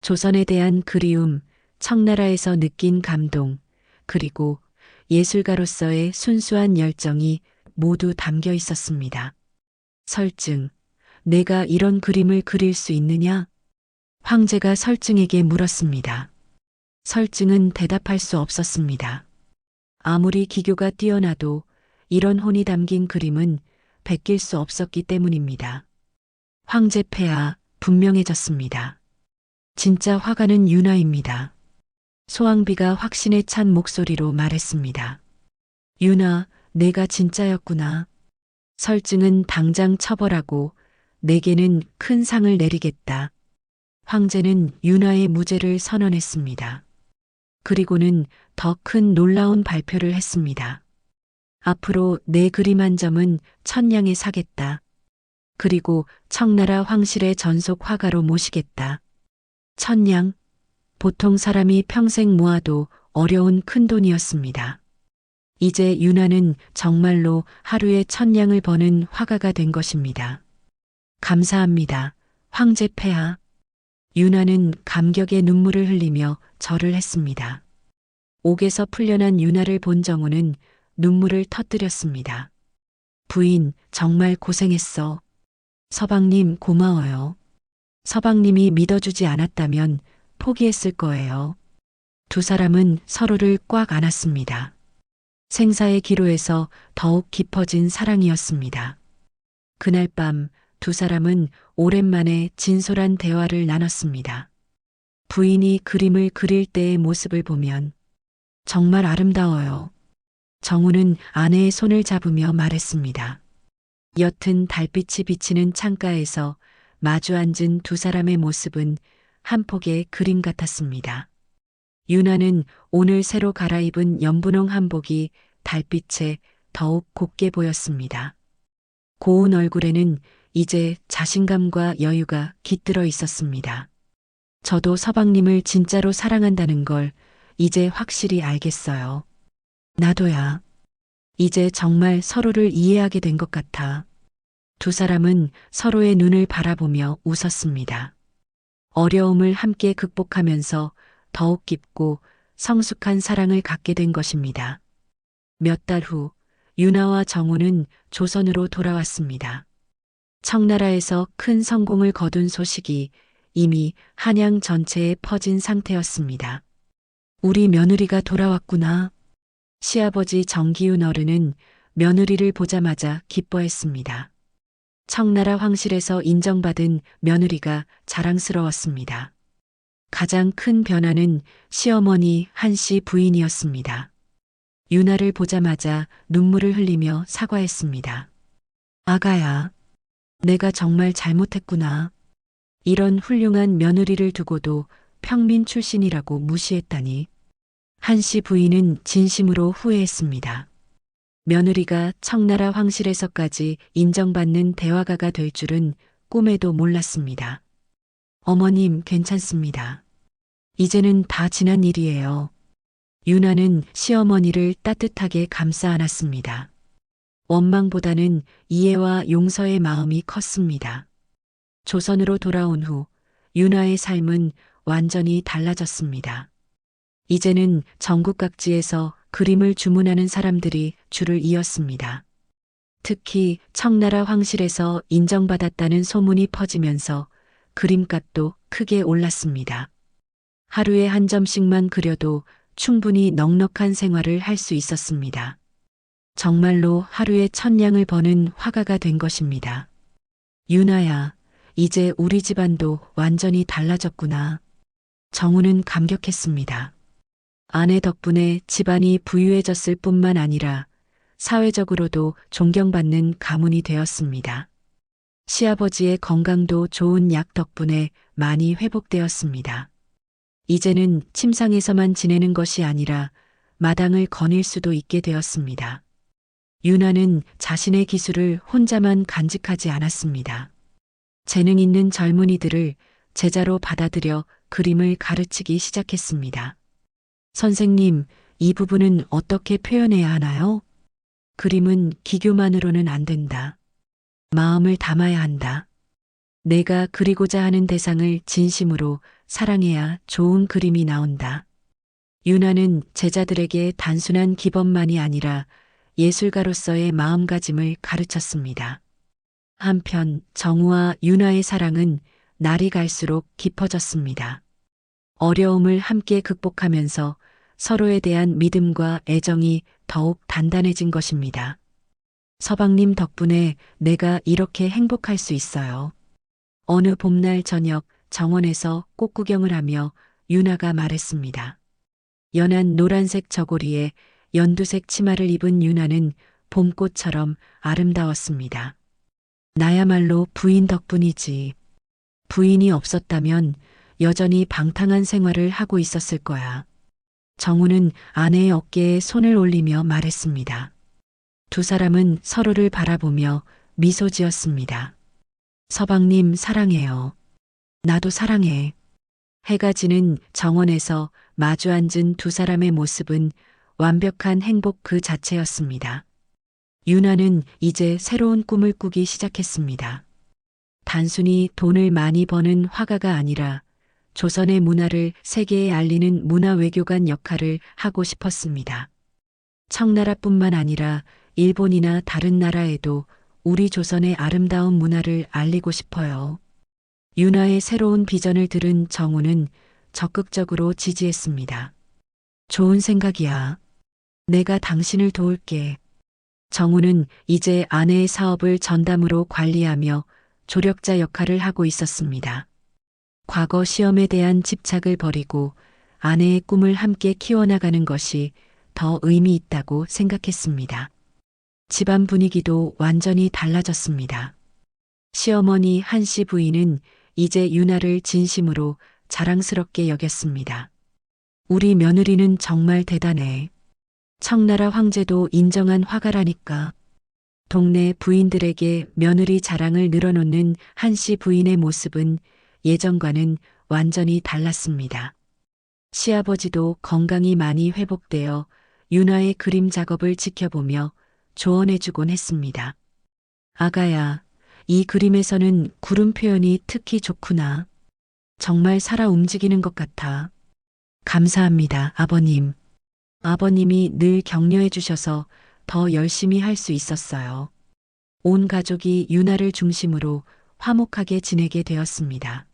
조선에 대한 그리움, 청나라에서 느낀 감동, 그리고 예술가로서의 순수한 열정이 모두 담겨 있었습니다. 설증, 내가 이런 그림을 그릴 수 있느냐? 황제가 설증에게 물었습니다. 설증은 대답할 수 없었습니다. 아무리 기교가 뛰어나도 이런 혼이 담긴 그림은 베낄 수 없었기 때문입니다. 황제 폐하 분명해졌습니다. 진짜 화가는 윤화입니다. 소왕비가 확신에 찬 목소리로 말했습니다. 윤화, 내가 진짜였구나. 설증은 당장 처벌하고 내게는 큰 상을 내리겠다. 황제는 윤화의 무죄를 선언했습니다. 그리고는 더 큰 놀라운 발표를 했습니다. 앞으로 내 그림 한 점은 천냥에 사겠다. 그리고 청나라 황실의 전속 화가로 모시겠다. 천냥, 보통 사람이 평생 모아도 어려운 큰돈이었습니다. 이제 윤화는 정말로 하루에 천냥을 버는 화가가 된 것입니다. 감사합니다, 황제 폐하. 윤화는 감격의 눈물을 흘리며 절을 했습니다. 옥에서 풀려난 윤화를 본 정우는 눈물을 터뜨렸습니다. 부인, 정말 고생했어. 서방님 고마워요. 서방님이 믿어주지 않았다면 포기했을 거예요. 두 사람은 서로를 꽉 안았습니다. 생사의 기로에서 더욱 깊어진 사랑이었습니다. 그날 밤 두 사람은 오랜만에 진솔한 대화를 나눴습니다. 부인이 그림을 그릴 때의 모습을 보면 정말 아름다워요. 정우는 아내의 손을 잡으며 말했습니다. 옅은 달빛이 비치는 창가에서 마주 앉은 두 사람의 모습은 한 폭의 그림 같았습니다. 윤화는 오늘 새로 갈아입은 연분홍 한복이 달빛에 더욱 곱게 보였습니다. 고운 얼굴에는 이제 자신감과 여유가 깃들어 있었습니다. 저도 서방님을 진짜로 사랑한다는 걸 이제 확실히 알겠어요. 나도야. 이제 정말 서로를 이해하게 된 것 같아. 두 사람은 서로의 눈을 바라보며 웃었습니다. 어려움을 함께 극복하면서 더욱 깊고 성숙한 사랑을 갖게 된 것입니다. 몇 달 후 윤화와 정우는 조선으로 돌아왔습니다. 청나라에서 큰 성공을 거둔 소식이 이미 한양 전체에 퍼진 상태였습니다. 우리 며느리가 돌아왔구나. 시아버지 정기훈 어른은 며느리를 보자마자 기뻐했습니다. 청나라 황실에서 인정받은 며느리가 자랑스러웠습니다. 가장 큰 변화는 시어머니 한씨 부인이었습니다. 유나를 보자마자 눈물을 흘리며 사과했습니다. 아가야, 내가 정말 잘못했구나. 이런 훌륭한 며느리를 두고도 평민 출신이라고 무시했다니. 한씨 부인은 진심으로 후회했습니다. 며느리가 청나라 황실에서까지 인정받는 대화가가 될 줄은 꿈에도 몰랐습니다. 어머님, 괜찮습니다. 이제는 다 지난 일이에요. 유나는 시어머니를 따뜻하게 감싸 안았습니다. 원망보다는 이해와 용서의 마음이 컸습니다. 조선으로 돌아온 후 유나의 삶은 완전히 달라졌습니다. 이제는 전국 각지에서 그림을 주문하는 사람들이 줄을 이었습니다. 특히 청나라 황실에서 인정받았다는 소문이 퍼지면서 그림값도 크게 올랐습니다. 하루에 한 점씩만 그려도 충분히 넉넉한 생활을 할 수 있었습니다. 정말로 하루에 1,000냥을 버는 화가가 된 것입니다. 유나야, 이제 우리 집안도 완전히 달라졌구나. 정우는 감격했습니다. 아내 덕분에 집안이 부유해졌을 뿐만 아니라 사회적으로도 존경받는 가문이 되었습니다. 시아버지의 건강도 좋은 약 덕분에 많이 회복되었습니다. 이제는 침상에서만 지내는 것이 아니라 마당을 거닐 수도 있게 되었습니다. 유나는 자신의 기술을 혼자만 간직하지 않았습니다. 재능 있는 젊은이들을 제자로 받아들여 그림을 가르치기 시작했습니다. 선생님, 이 부분은 어떻게 표현해야 하나요? 그림은 기교만으로는 안 된다. 마음을 담아야 한다. 내가 그리고자 하는 대상을 진심으로 사랑해야 좋은 그림이 나온다. 유나는 제자들에게 단순한 기법만이 아니라 예술가로서의 마음가짐을 가르쳤습니다. 한편 정우와 유나의 사랑은 날이 갈수록 깊어졌습니다. 어려움을 함께 극복하면서 서로에 대한 믿음과 애정이 더욱 단단해진 것입니다. 서방님 덕분에 내가 이렇게 행복할 수 있어요. 어느 봄날 저녁 정원에서 꽃구경을 하며 유나가 말했습니다. 연한 노란색 저고리에 연두색 치마를 입은 유나는 봄꽃처럼 아름다웠습니다. 나야말로 부인 덕분이지. 부인이 없었다면 여전히 방탕한 생활을 하고 있었을 거야. 정우는 아내의 어깨에 손을 올리며 말했습니다. 두 사람은 서로를 바라보며 미소 지었습니다. 서방님 사랑해요. 나도 사랑해. 해가 지는 정원에서 마주 앉은 두 사람의 모습은 완벽한 행복 그 자체였습니다. 유나는 이제 새로운 꿈을 꾸기 시작했습니다. 단순히 돈을 많이 버는 화가가 아니라 조선의 문화를 세계에 알리는 문화외교관 역할을 하고 싶었습니다. 청나라뿐만 아니라 일본이나 다른 나라에도 우리 조선의 아름다운 문화를 알리고 싶어요. 유나의 새로운 비전을 들은 정우는 적극적으로 지지했습니다. 좋은 생각이야. 내가 당신을 도울게. 정우는 이제 아내의 사업을 전담으로 관리하며 조력자 역할을 하고 있었습니다. 과거 시험에 대한 집착을 버리고 아내의 꿈을 함께 키워나가는 것이 더 의미 있다고 생각했습니다. 집안 분위기도 완전히 달라졌습니다. 시어머니 한씨 부인은 이제 유나를 진심으로 자랑스럽게 여겼습니다. 우리 며느리는 정말 대단해. 청나라 황제도 인정한 화가라니까. 동네 부인들에게 며느리 자랑을 늘어놓는 한씨 부인의 모습은 예전과는 완전히 달랐습니다. 시아버지도 건강이 많이 회복되어 유나의 그림 작업을 지켜보며 조언해주곤 했습니다. 아가야, 이 그림에서는 구름 표현이 특히 좋구나. 정말 살아 움직이는 것 같아. 감사합니다, 아버님. 아버님이 늘 격려해 주셔서 더 열심히 할 수 있었어요. 온 가족이 유나를 중심으로 화목하게 지내게 되었습니다.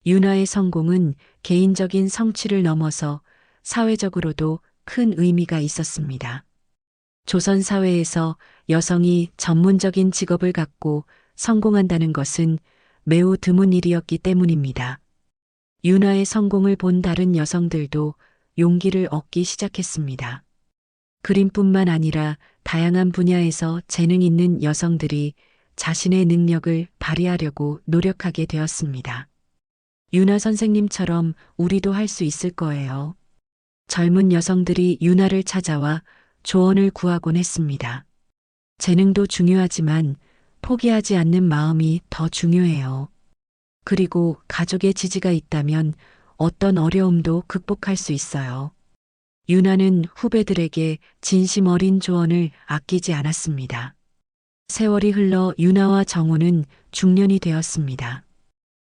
유나의 성공은 개인적인 성취를 넘어서 사회적으로도 큰 의미가 있었습니다. 조선 사회에서 여성이 전문적인 직업을 갖고 성공한다는 것은 매우 드문 일이었기 때문입니다. 유나의 성공을 본 다른 여성들도 용기를 얻기 시작했습니다. 그림뿐만 아니라 다양한 분야에서 재능 있는 여성들이 자신의 능력을 발휘하려고 노력하게 되었습니다. 유나 선생님처럼 우리도 할 수 있을 거예요. 젊은 여성들이 유나를 찾아와 조언을 구하곤 했습니다. 재능도 중요하지만 포기하지 않는 마음이 더 중요해요. 그리고 가족의 지지가 있다면 어떤 어려움도 극복할 수 있어요. 유나는 후배들에게 진심 어린 조언을 아끼지 않았습니다. 세월이 흘러 유나와 정우는 중년이 되었습니다.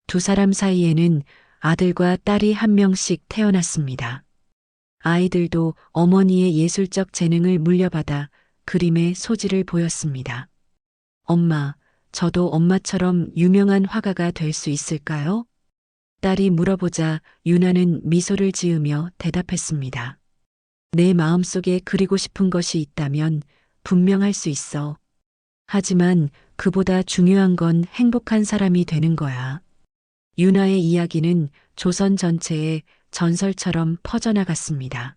두 사람 사이에는 아들과 딸이 한 명씩 태어났습니다. 아이들도 어머니의 예술적 재능을 물려받아 그림의 소질을 보였습니다. 엄마, 저도 엄마처럼 유명한 화가가 될 수 있을까요? 딸이 물어보자 유나는 미소를 지으며 대답했습니다. 내 마음속에 그리고 싶은 것이 있다면 분명할 수 있어. 하지만 그보다 중요한 건 행복한 사람이 되는 거야. 유나의 이야기는 조선 전체에 전설처럼 퍼져나갔습니다.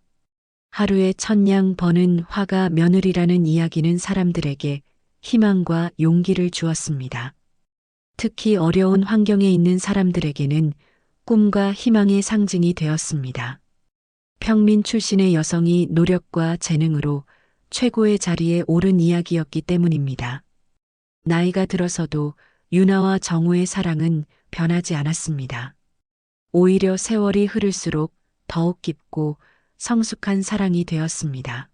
하루에 1,000냥 버는 화가 며느리라는 이야기는 사람들에게 희망과 용기를 주었습니다. 특히 어려운 환경에 있는 사람들에게는 꿈과 희망의 상징이 되었습니다. 평민 출신의 여성이 노력과 재능으로 최고의 자리에 오른 이야기였기 때문입니다. 나이가 들어서도 유나와 정우의 사랑은 변하지 않았습니다. 오히려 세월이 흐를수록 더욱 깊고 성숙한 사랑이 되었습니다.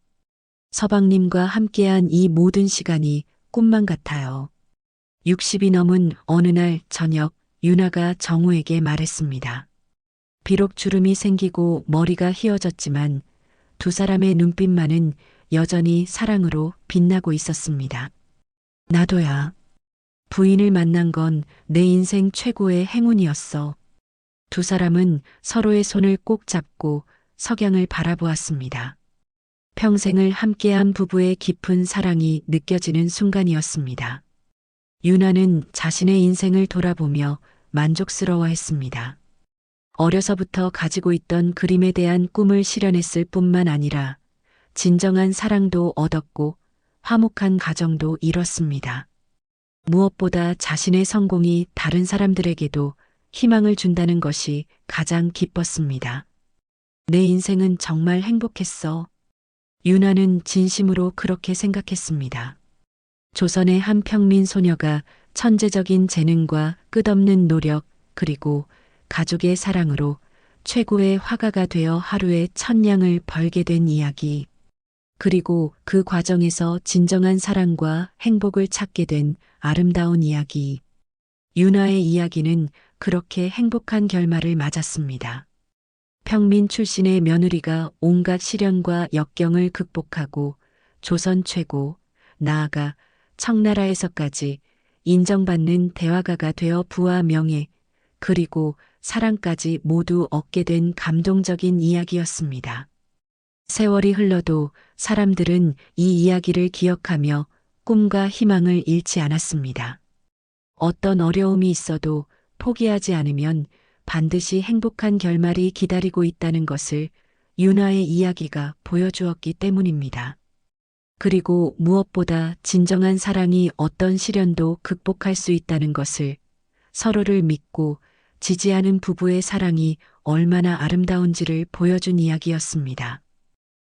서방님과 함께한 이 모든 시간이 꿈만 같아요. 60이 넘은 어느 날 저녁 유나가 정우에게 말했습니다. 비록 주름이 생기고 머리가 휘어졌지만 두 사람의 눈빛만은 여전히 사랑으로 빛나고 있었습니다. 나도야. 부인을 만난 건 내 인생 최고의 행운이었어. 두 사람은 서로의 손을 꼭 잡고 석양을 바라보았습니다. 평생을 함께한 부부의 깊은 사랑이 느껴지는 순간이었습니다. 유나는 자신의 인생을 돌아보며 만족스러워했습니다. 어려서부터 가지고 있던 그림에 대한 꿈을 실현했을 뿐만 아니라 진정한 사랑도 얻었고 화목한 가정도 이뤘습니다. 무엇보다 자신의 성공이 다른 사람들에게도 희망을 준다는 것이 가장 기뻤습니다. 내 인생은 정말 행복했어. 유나는 진심으로 그렇게 생각했습니다. 조선의 한 평민 소녀가 천재적인 재능과 끝없는 노력 그리고 가족의 사랑으로 최고의 화가가 되어 하루에 1,000냥을 벌게 된 이야기. 그리고 그 과정에서 진정한 사랑과 행복을 찾게 된 아름다운 이야기. 유나의 이야기는 그렇게 행복한 결말을 맞았습니다. 평민 출신의 며느리가 온갖 시련과 역경을 극복하고 조선 최고, 나아가 청나라에서까지 인정받는 대화가가 되어 부와 명예, 그리고 사랑까지 모두 얻게 된 감동적인 이야기였습니다. 세월이 흘러도 사람들은 이 이야기를 기억하며 꿈과 희망을 잃지 않았습니다. 어떤 어려움이 있어도 포기하지 않으면 반드시 행복한 결말이 기다리고 있다는 것을 유나의 이야기가 보여주었기 때문입니다. 그리고 무엇보다 진정한 사랑이 어떤 시련도 극복할 수 있다는 것을 서로를 믿고 지지하는 부부의 사랑이 얼마나 아름다운지를 보여준 이야기였습니다.